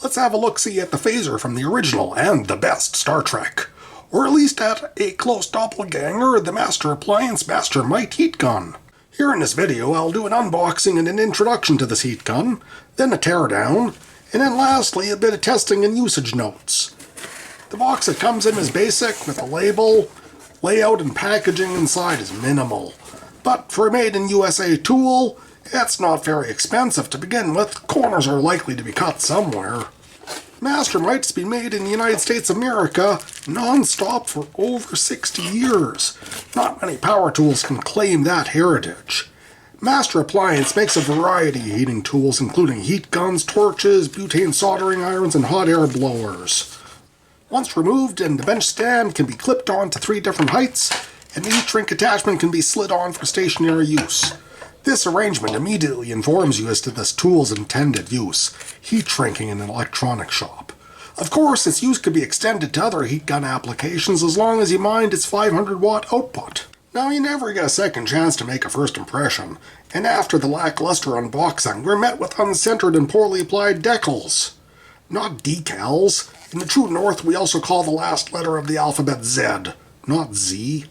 Let's have a look-see at the phaser from the original and the best Star Trek. Or at least at a close doppelganger, the Master-Appliance Master-Mite heat gun. Here in this video I'll do an unboxing and an introduction to this heat gun, then a teardown, and then lastly a bit of testing and usage notes. The box it comes in is basic with a label. Layout and packaging inside is minimal. But for a made-in-USA tool, it's not very expensive to begin with. Corners are likely to be cut somewhere. Master-Mite's been made in the United States of America non-stop for over 60 years. Not many power tools can claim that heritage. Master-Appliance makes a variety of heating tools, including heat guns, torches, butane soldering irons, and hot air blowers. Once removed, and the bench stand can be clipped on to 3 different heights, and the heat shrink attachment can be slid on for stationary use. This arrangement immediately informs you as to this tool's intended use, heat shrinking in an electronic shop. Of course, its use could be extended to other heat gun applications as long as you mind its 500-watt output. Now, you never get a second chance to make a first impression, and after the lackluster unboxing, we're met with uncentered and poorly applied decals. Not decals. In the true north, we also call the last letter of the alphabet Z, not Z.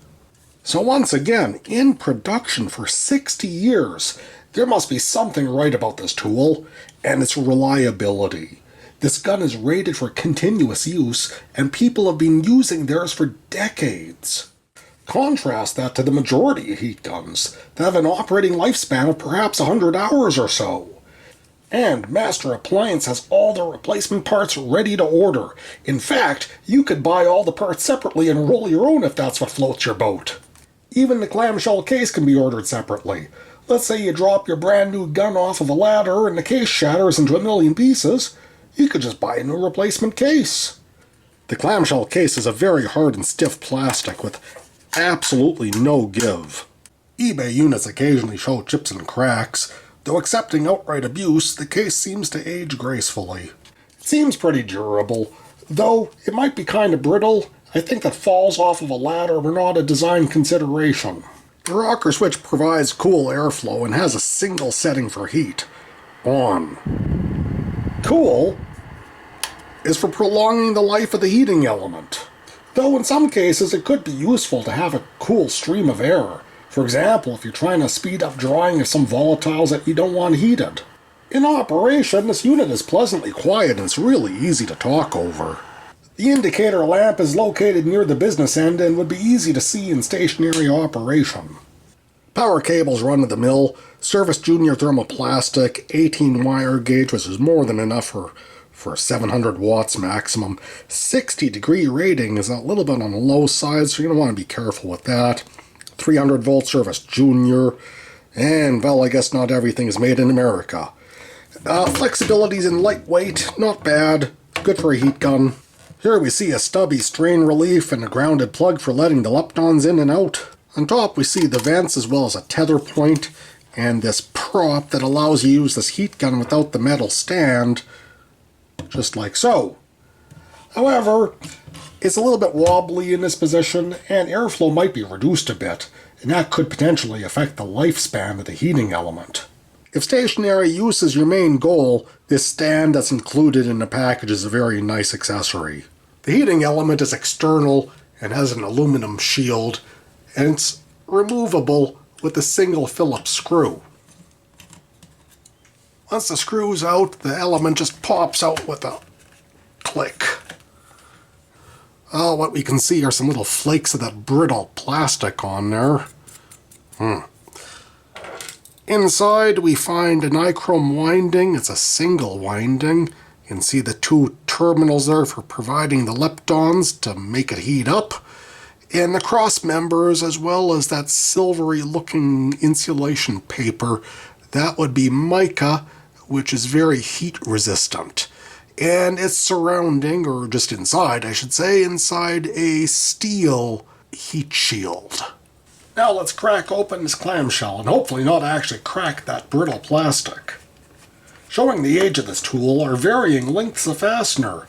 So once again, in production for 60 years, there must be something right about this tool, and its reliability. This gun is rated for continuous use, and people have been using theirs for decades. Contrast that to the majority of heat guns that have an operating lifespan of perhaps 100 hours or so. And Master-Appliance has all the replacement parts ready to order. In fact, you could buy all the parts separately and roll your own if that's what floats your boat. Even the clamshell case can be ordered separately. Let's say you drop your brand new gun off of a ladder and the case shatters into a million pieces. You could just buy a new replacement case. The clamshell case is a very hard and stiff plastic with absolutely no give. eBay units occasionally show chips and cracks. Though accepting outright abuse, the case seems to age gracefully. It seems pretty durable, though it might be kind of brittle. I think that falls off of a ladder were not a design consideration. The rocker switch provides cool airflow and has a single setting for heat. On. Cool is for prolonging the life of the heating element. Though in some cases it could be useful to have a cool stream of air. For example, if you're trying to speed up drying of some volatiles that you don't want heated. In operation, this unit is pleasantly quiet and it's really easy to talk over. The indicator lamp is located near the business end and would be easy to see in stationary operation. Power cables run to the mill, service junior thermoplastic, 18 wire gauge, which is more than enough for 700 watts maximum. 60-degree rating is a little bit on the low side, so you're going to want to be careful with that. 300 volt service junior, and well, I guess not everything is made in America. Flexibility's in lightweight, not bad, good for a heat gun. Here we see a stubby strain relief and a grounded plug for letting the leptons in and out. On top we see the vents as well as a tether point, and this prop that allows you to use this heat gun without the metal stand, just like so. However, it's a little bit wobbly in this position, and airflow might be reduced a bit, and that could potentially affect the lifespan of the heating element. If stationary use is your main goal, this stand that's included in the package is a very nice accessory. The heating element is external and has an aluminum shield, and it's removable with a single Phillips screw. Once the screw's out, the element just pops out with a click. Oh, what we can see are some little flakes of that brittle plastic on there. Inside we find a nichrome winding. It's a single winding. You can see the 2 terminals there for providing the leptons to make it heat up. And the cross members, as well as that silvery looking insulation paper, that would be mica, which is very heat resistant. And it's surrounding, or just inside, I should say, inside a steel heat shield. Now let's crack open this clamshell, and hopefully not actually crack that brittle plastic. Showing the age of this tool are varying lengths of fastener.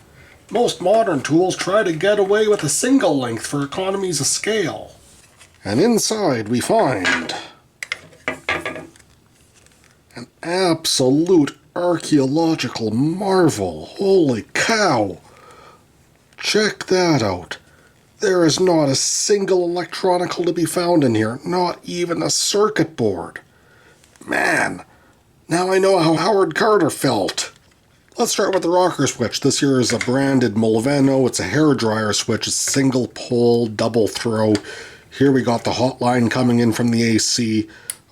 Most modern tools try to get away with a single length for economies of scale. And inside we find an absolute archaeological marvel. Holy cow! Check that out. There is not a single electronical to be found in here, not even a circuit board. Man, now I know how Howard Carter felt. Let's start with the rocker switch. This here is a branded Molveno. It's a hairdryer switch. It's single pole, double throw. Here we got the hotline coming in from the AC.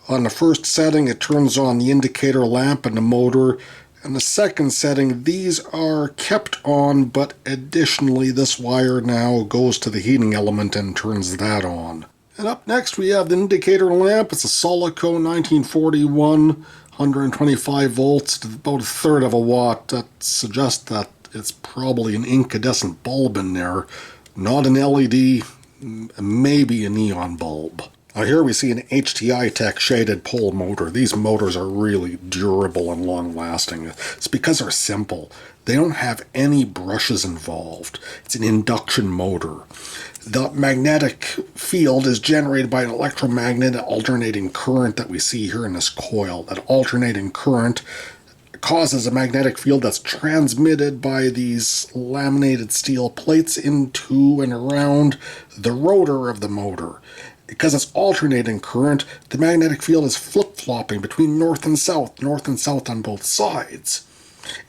On the first setting, it turns on the indicator lamp and the motor. And the second setting, these are kept on, but additionally, this wire now goes to the heating element and turns that on. And up next, we have the indicator lamp. It's a Solico 1941, 125 volts, about a third of a watt. That suggests that it's probably an incandescent bulb in there, not an LED, maybe a neon bulb. Now here we see an HTI Tech shaded pole motor. These motors are really durable and long-lasting. It's because they're simple. They don't have any brushes involved. It's an induction motor. The magnetic field is generated by an electromagnetic alternating current that we see here in this coil. That alternating current causes a magnetic field that's transmitted by these laminated steel plates into and around the rotor of the motor. Because it's alternating current, the magnetic field is flip-flopping between north and south on both sides.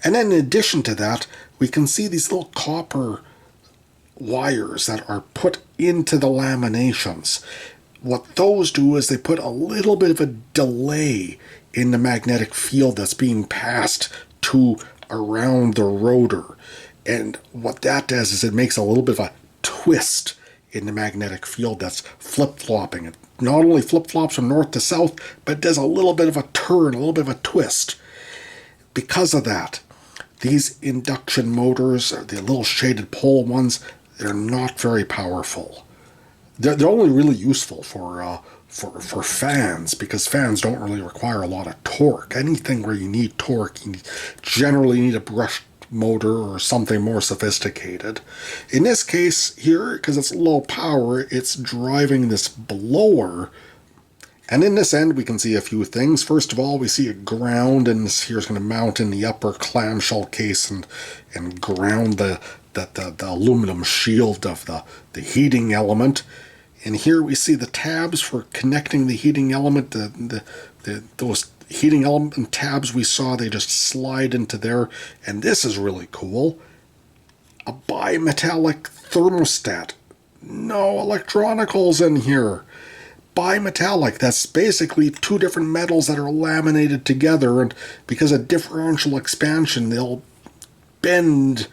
And then in addition to that, we can see these little copper wires that are put into the laminations. What those do is they put a little bit of a delay in the magnetic field that's being passed to around the rotor. And what that does is it makes a little bit of a twist in the magnetic field that's flip-flopping. It not only flip-flops from north to south, but it does a little bit of a turn, a little bit of a twist. Because of that, these induction motors, the little shaded pole ones, they're not very powerful. They're only really useful for fans, because fans don't really require a lot of torque. Anything where you need torque, you generally need a brushed motor or something more sophisticated. In this case here, because it's low power, it's driving this blower. And in this end, we can see a few things. First of all, we see a ground, and this here is going to mount in the upper clamshell case and ground the aluminum shield of the heating element. And here we see the tabs for connecting the heating element. Those heating element tabs we saw, they just slide into there. And this is really cool. A bimetallic thermostat. No electronicals in here. Bimetallic, that's basically two different metals that are laminated together, and because of differential expansion, they'll bend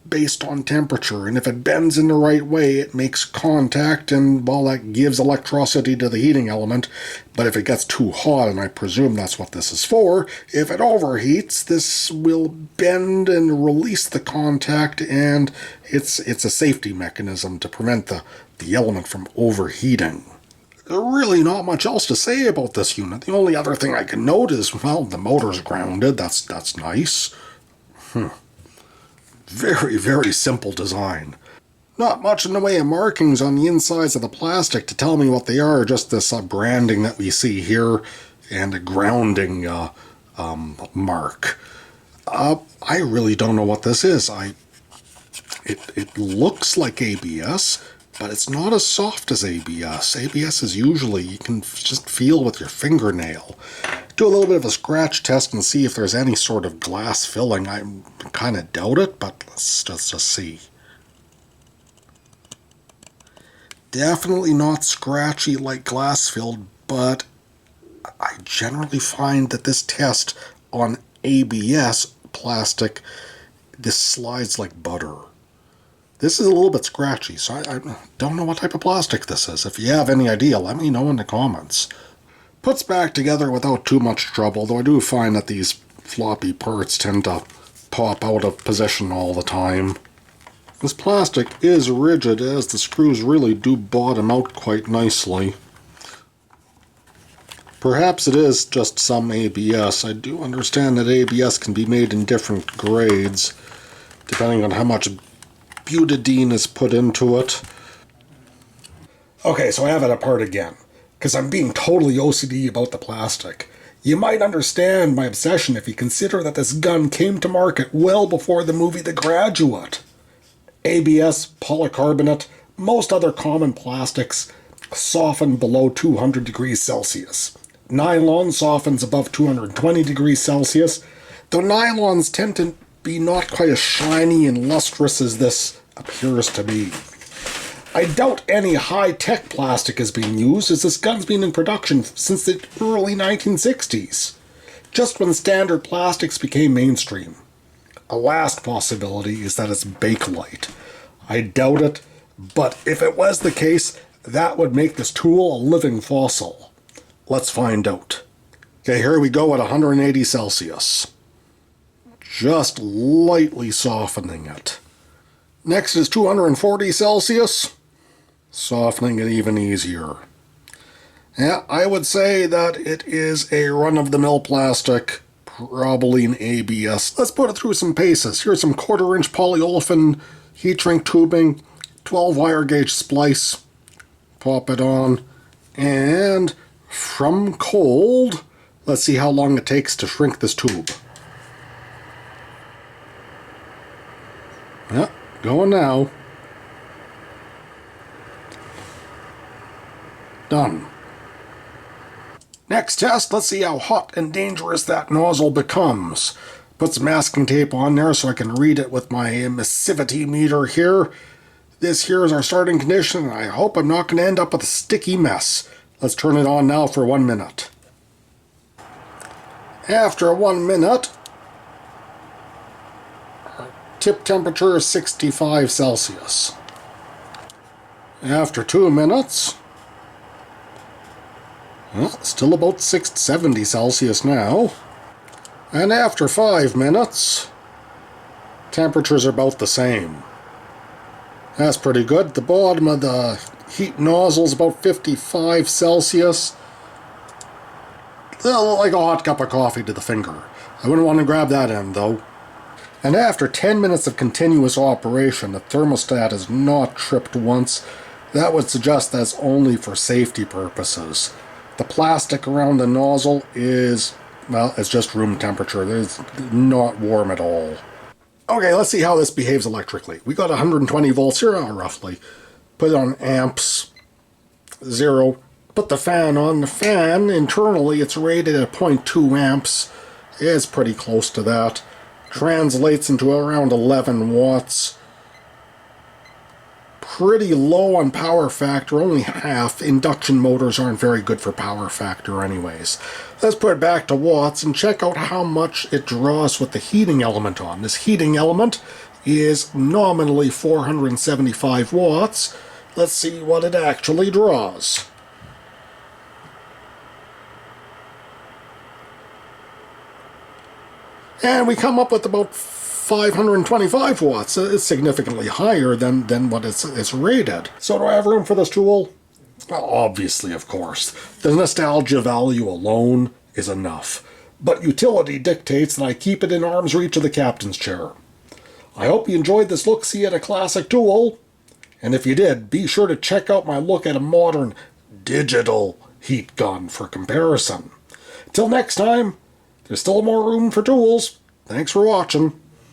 based on temperature, and if it bends in the right way, it makes contact, and well, that gives electricity to the heating element. But if it gets too hot, and I presume that's what this is for, if it overheats, this will bend and release the contact, and it's a safety mechanism to prevent the element from overheating. There's really not much else to say about this unit. The only other thing I can note is, well, the motor's grounded. That's nice. Very, very simple design. Not much in the way of markings on the insides of the plastic to tell me what they are, just this branding that we see here and a grounding mark. I really don't know what this is. It looks like ABS, but it's not as soft as ABS. ABS is usually, you can just feel with your fingernail. Do a little bit of a scratch test and see if there's any sort of glass filling. I kind of doubt it, but let's just see. Definitely not scratchy like glass filled, but I generally find that this test on ABS plastic, this slides like butter. This is a little bit scratchy, so I don't know what type of plastic this is. If you have any idea, let me know in the comments. Puts back together without too much trouble, though I do find that these floppy parts tend to pop out of position all the time. This plastic is rigid, as the screws really do bottom out quite nicely. Perhaps it is just some ABS. I do understand that ABS can be made in different grades, depending on how much butadiene is put into it. Okay, so I have it apart again, because I'm being totally OCD about the plastic. You might understand my obsession if you consider that this gun came to market well before the movie The Graduate. ABS, polycarbonate, most other common plastics soften below 200 degrees Celsius. Nylon softens above 220 degrees Celsius, though nylons tend to be not quite as shiny and lustrous as this appears to be. I doubt any high-tech plastic is being used, as this gun's been in production since the early 1960s, just when standard plastics became mainstream. A last possibility is that it's Bakelite. I doubt it, but if it was the case, that would make this tool a living fossil. Let's find out. Okay, here we go at 180 Celsius. Just lightly softening it. Next is 240 Celsius. Softening it even easier. Yeah, I would say that it is a run-of-the-mill plastic, probably an ABS. Let's put it through some paces. Here's some 1/4-inch polyolefin heat shrink tubing, 12 wire gauge splice. Pop it on, and from cold, let's see how long it takes to shrink this tube. Yeah, going now. Done. Next test, let's see how hot and dangerous that nozzle becomes. Put some masking tape on there so I can read it with my emissivity meter here. This here is our starting condition, and I hope I'm not going to end up with a sticky mess. Let's turn it on now for 1 minute. After 1 minute, our tip temperature is 65 Celsius. After 2 minutes, well, still about 670 Celsius now. And after 5 minutes, temperatures are about the same. That's pretty good. The bottom of the heat nozzle is about 55 Celsius. Like a hot cup of coffee to the finger. I wouldn't want to grab that end, though. And after 10 minutes of continuous operation, the thermostat is not tripped once. That would suggest that's only for safety purposes. The plastic around the nozzle is, well, it's just room temperature. It's not warm at all. Okay, let's see how this behaves electrically. We got 120 volts here, roughly. Put it on amps, 0. Put the fan on. The fan, internally, it's rated at 0.2 amps. It's pretty close to that. Translates into around 11 watts. Pretty low on power factor, only half. Induction motors aren't very good for power factor anyways. Let's put it back to watts and check out how much it draws with the heating element on. This heating element is nominally 475 watts. Let's see what it actually draws. And we come up with about 525 watts. It's significantly higher than what it's rated. So do I have room for this tool? Well, obviously, of course. The nostalgia value alone is enough. But utility dictates that I keep it in arm's reach of the captain's chair. I hope you enjoyed this look-see at a classic tool. And if you did, be sure to check out my look at a modern digital heat gun for comparison. Till next time, there's still more room for tools. Thanks for watching.